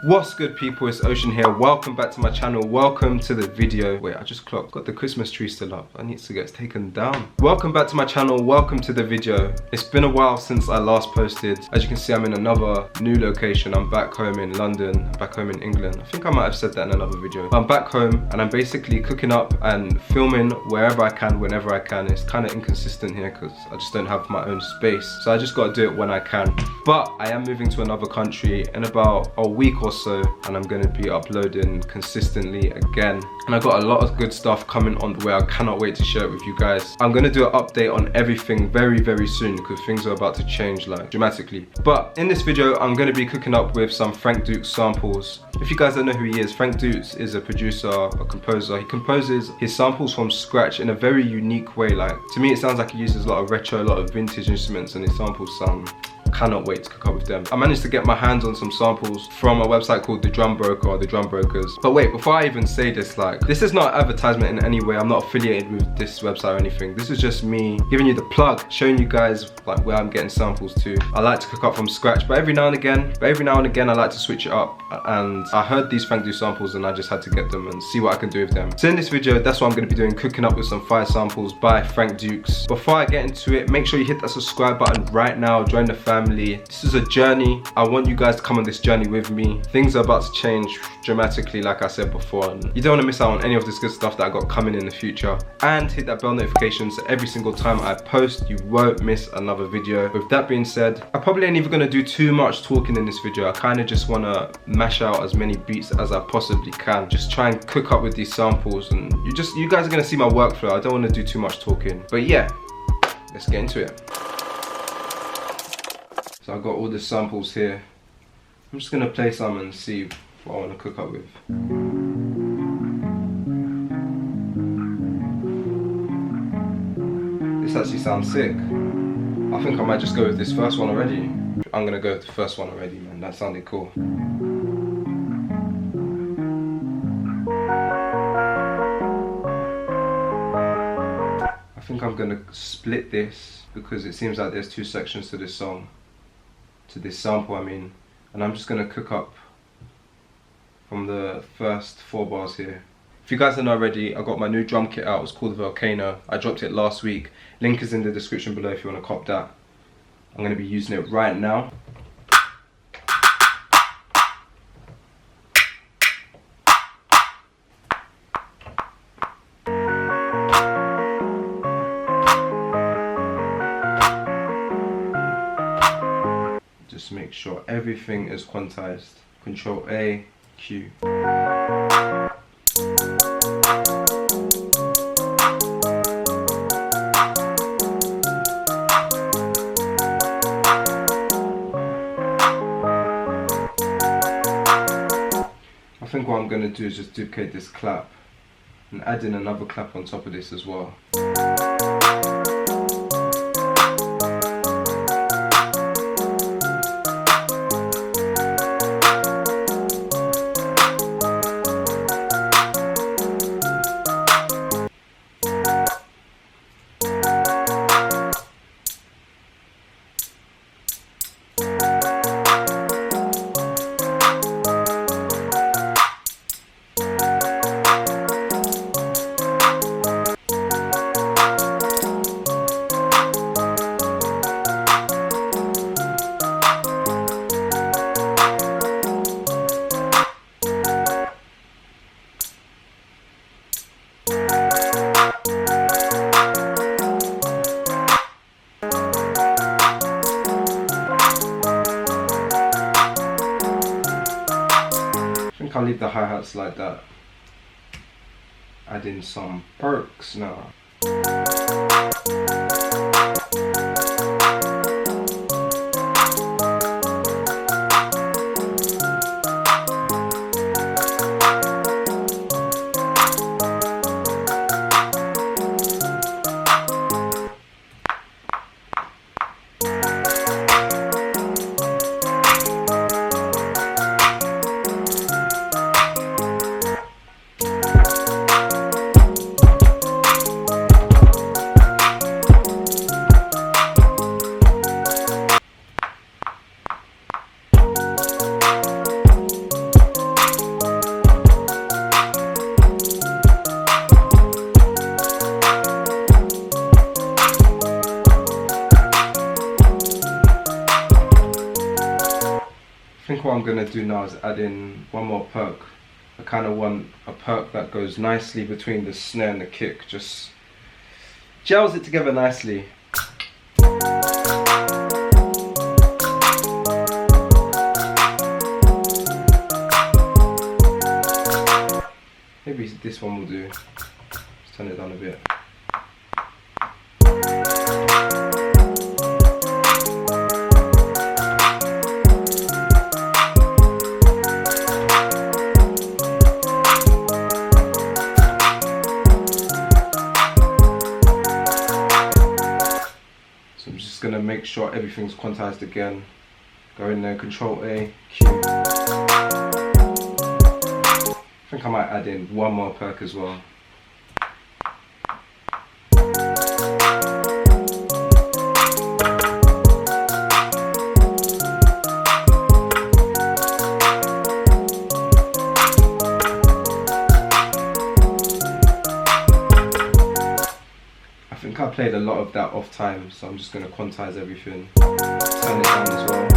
What's good people, it's Ocean here. Welcome back to my channel. Welcome to the video. Wait, I just clocked. Got the Christmas tree still up. I need to get it taken down. Welcome back to my channel. Welcome to the video. It's been a while since I last posted. As you can see, I'm in another new location. I'm back home in London, back home in England. I think I might have said that in another video. I'm back home and I'm basically cooking up and filming wherever I can, whenever I can. It's kind of inconsistent here because I just don't have my own space. So I just got to do it when I can. But I am moving to another country in about a week or so, and I'm going to be uploading consistently again, and I got a lot of good stuff coming on the way. I cannot wait to share it with you guys. I'm going to do an update on everything very soon because things are about to change like dramatically. But in this video I'm going to be cooking up with some Frank Dukes samples. If you guys don't know who he is, Frank Dukes is a producer, a composer. He composes his samples from scratch in a very unique way. Like, to me it sounds like he uses a lot of retro, a lot of vintage instruments, and his samples sound, cannot wait to cook up with them. I managed to get my hands on some samples from a website called The Drum Broker or The Drum Brokers. But wait, before I even say this, like, this is not advertisement in any way. I'm not affiliated with this website or anything. This is just me giving you the plug, showing you guys like where I'm getting samples to. I like to cook up from scratch, but every now and again I like to switch it up. And I heard these Frank Dukes samples and I just had to get them and see what I can do with them. So in this video, that's what I'm going to be doing, cooking up with some fire samples by Frank Dukes. Before I get into it, make sure you hit that subscribe button right now, join the family. This is a journey. I want you guys to come on this journey with me. Things are about to change dramatically, like I said before, and you don't want to miss out on any of this good stuff that I got coming in the future. And hit that bell notification so every single time I post, you won't miss another video. With that being said, I probably ain't even gonna do too much talking in this video. I kind of just want to mash out as many beats as I possibly can. Just try and cook up with these samples, and you guys are gonna see my workflow. I don't want to do too much talking, but yeah, let's get into it. So I've got all the samples here. I'm just gonna play some and see what I want to cook up with. This actually sounds sick. I think I might just go with this first one already. I'm gonna go with the first one already, man. That sounded cool. I think I'm gonna split this because it seems like there's two sections to this song. To this sample, I mean, and I'm just gonna cook up from the first 4 bars here. If you guys don't know already, I got my new drum kit out. It's called the Volcano. I dropped it last week. Link is in the description below if you want to cop that. I'm gonna be using it right now. Just make sure everything is quantized. Control A, Q. I think what I'm going to do is just duplicate this clap and add in another clap on top of this as well. I'll leave the hi-hats like that. Add in some perks now. I'm gonna do now is add in one more perk. I kind of want a perk that goes nicely between the snare and the kick, just gels it together nicely. Maybe this one will do. Just turn it down a bit. So I'm just gonna make sure everything's quantized again. Go in there, Control A, Q. I think I might add in one more perk as well. I think I played a lot of that off time, so I'm just going to quantize everything. Turn it down as well.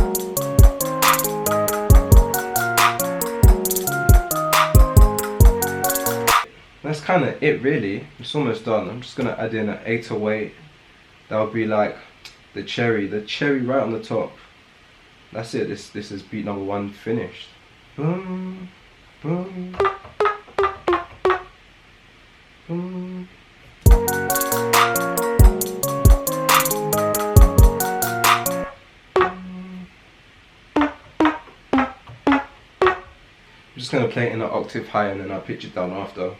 That's kind of it really. It's almost done. I'm just going to add in an 808. That would be like the cherry right on the top. That's it. This is beat number 1 finished. Boom, boom, boom. I'm just going to play it in an octave higher and then I'll pitch it down after.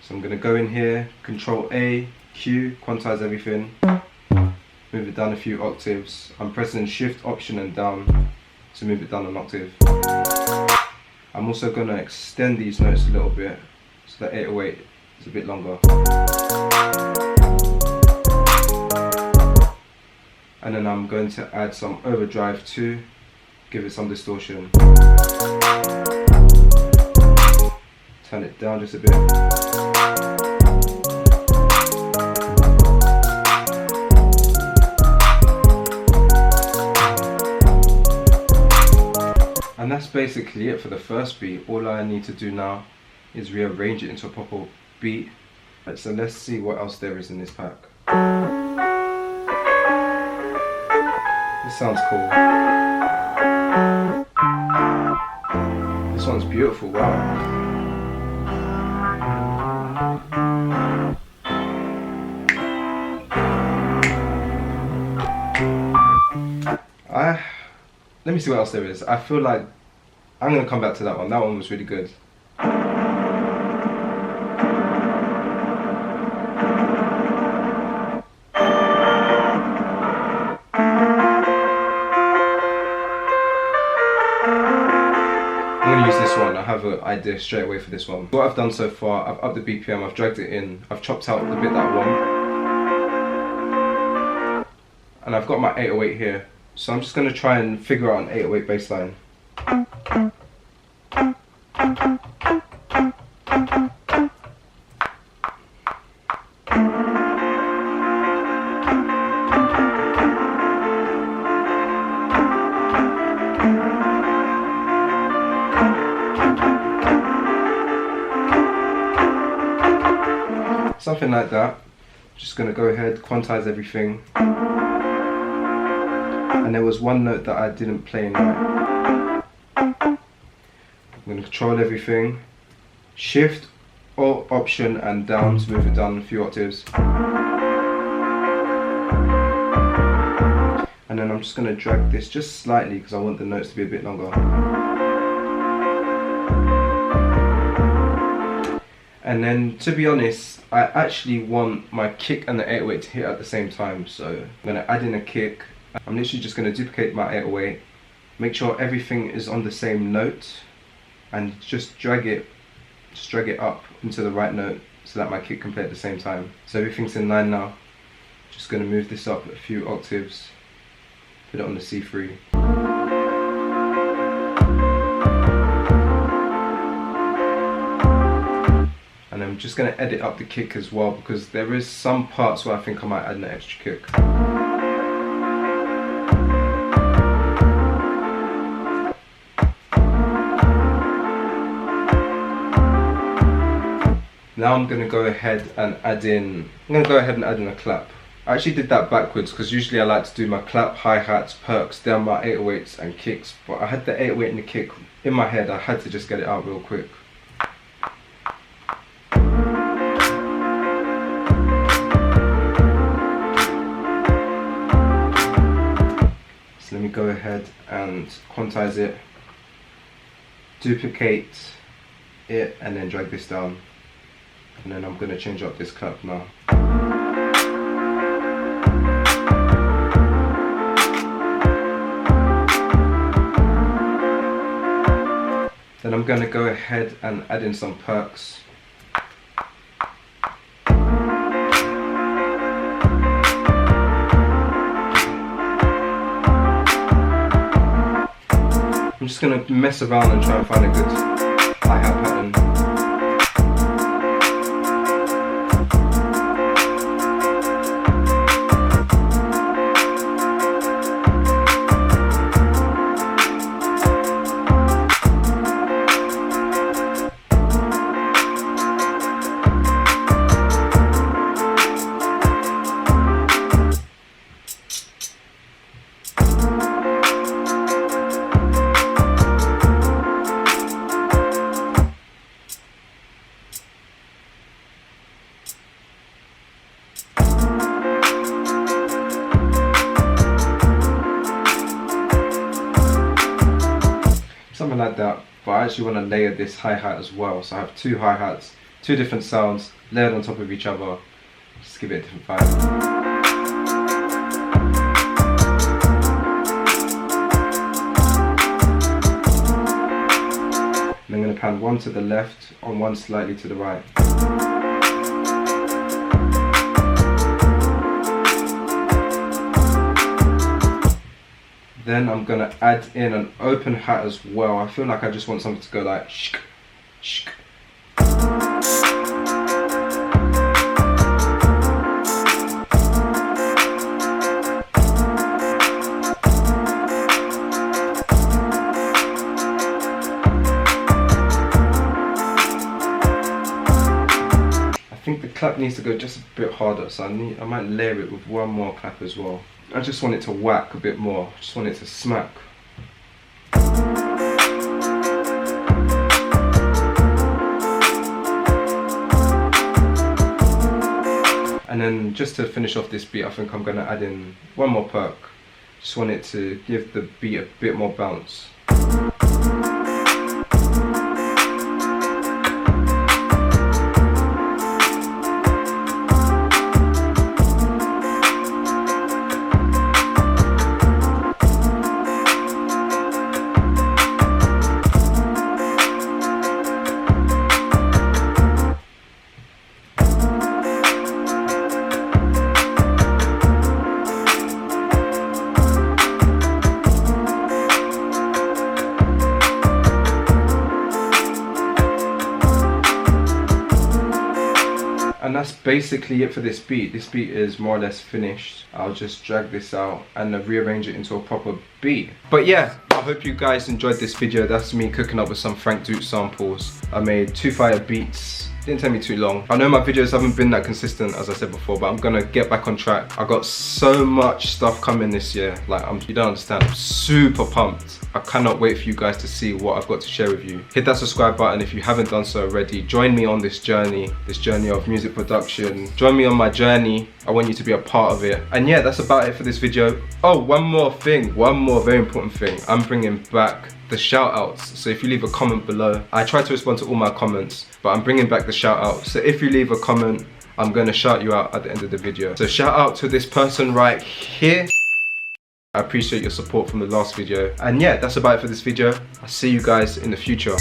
So I'm going to go in here, Control A, Q, quantize everything, move it down a few octaves. I'm pressing Shift, Option and down to move it down an octave. I'm also going to extend these notes a little bit so that 808 is a bit longer. And then I'm going to add some overdrive too, give it some distortion. Turn it down just a bit. And that's basically it for the first beat. All I need to do now is rearrange it into a proper beat. Right, so let's see what else there is in this pack. This sounds cool. This one's beautiful, wow. Let me see what else there is. I feel like I'm going to come back to that one. That one was really good. I'm going to use this one. I have an idea straight away for this one. What I've done so far, I've upped the BPM, I've dragged it in, I've chopped out the bit that I want. And I've got my 808 here. So I'm just going to try and figure out an 808 bass line. Something like that. Just going to go ahead, quantize everything. And there was one note that I didn't play in right. I'm going to control everything, Shift, Alt, Option and down to move it down a few octaves. And then I'm just going to drag this just slightly because I want the notes to be a bit longer. And then, to be honest, I actually want my kick and the 808 to hit at the same time. So I'm going to add in a kick. I'm literally just going to duplicate my 808, make sure everything is on the same note, and just drag it up into the right note so that my kick can play at the same time. So everything's in line now. Just going to move this up a few octaves, put it on the C3. just going to edit up the kick as well, because there is some parts where I think I might add an extra kick. Now I'm going to go ahead and add in a clap. I actually did that backwards because usually I like to do my clap, hi-hats, perks, then my 808s and kicks, but I had the 808 and the kick in my head. I had to just get it out real quick. So let me go ahead and quantize it, duplicate it, and then drag this down. And then I'm going to change up this clap now. Then I'm going to go ahead and add in some perks. I'm just going to mess around and try and find a good hi-hat pattern. Something like that, but I actually want to layer this hi-hat as well. So I have two hi-hats, two different sounds layered on top of each other. Just give it a different vibe. And I'm going to pan one to the left and one slightly to the right. Then I'm going to add in an open hat as well. I feel like I just want something to go like shk, shk. I think the clap needs to go just a bit harder, so I might layer it with one more clap as well. I just want it to whack a bit more. I just want it to smack. And then just to finish off this beat, I think I'm going to add in one more perk. Just want it to give the beat a bit more bounce. And that's basically it for this beat. This beat is more or less finished. I'll just drag this out and rearrange it into a proper beat. But yeah, I hope you guys enjoyed this video. That's me cooking up with some Frank Dukes samples. I made 2 fire beats. Didn't take me too long. I know my videos haven't been that consistent as I said before, but I'm gonna get back on track. I got so much stuff coming this year. Like, you don't understand. I'm super pumped. I cannot wait for you guys to see what I've got to share with you. Hit that subscribe button if you haven't done so already. Join me on this journey of music production. Join me on my journey. I want you to be a part of it. And yeah, that's about it for this video. Oh, one more very important thing. I'm bringing back the shoutouts. So if you leave a comment below, I try to respond to all my comments, but I'm bringing back the shoutouts. So if you leave a comment, I'm gonna shout you out at the end of the video. So shout out to this person right here. I appreciate your support from the last video. And yeah, that's about it for this video. I'll see you guys in the future.